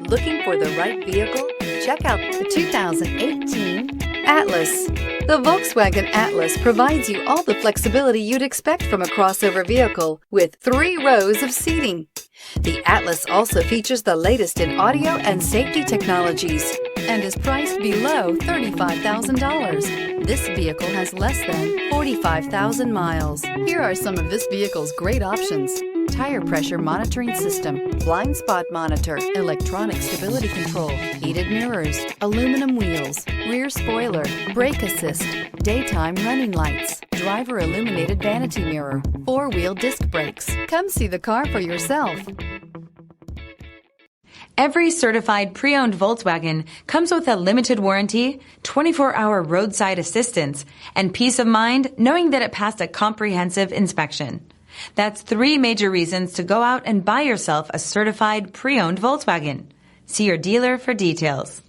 Looking for the right vehicle? Check out the 2018 Atlas. The Volkswagen Atlas provides you all the flexibility you'd expect from a crossover vehicle with 3 rows of seating. The Atlas also features the latest in audio and safety technologies and is priced below $35,000. This vehicle has less than 45,000 miles. Here are some of this vehicle's great options: tire pressure monitoring system, blind spot monitor, electronic stability control, heated mirrors, aluminum wheels, rear spoiler, brake assist, daytime running lights, driver illuminated vanity mirror, 4-wheel disc brakes. Come see the car for yourself. Every certified pre-owned Volkswagen comes with a limited warranty, 24-hour roadside assistance, and peace of mind knowing that it passed a comprehensive inspection. That's 3 major reasons to go out and buy yourself a certified pre-owned Volkswagen. See your dealer for details.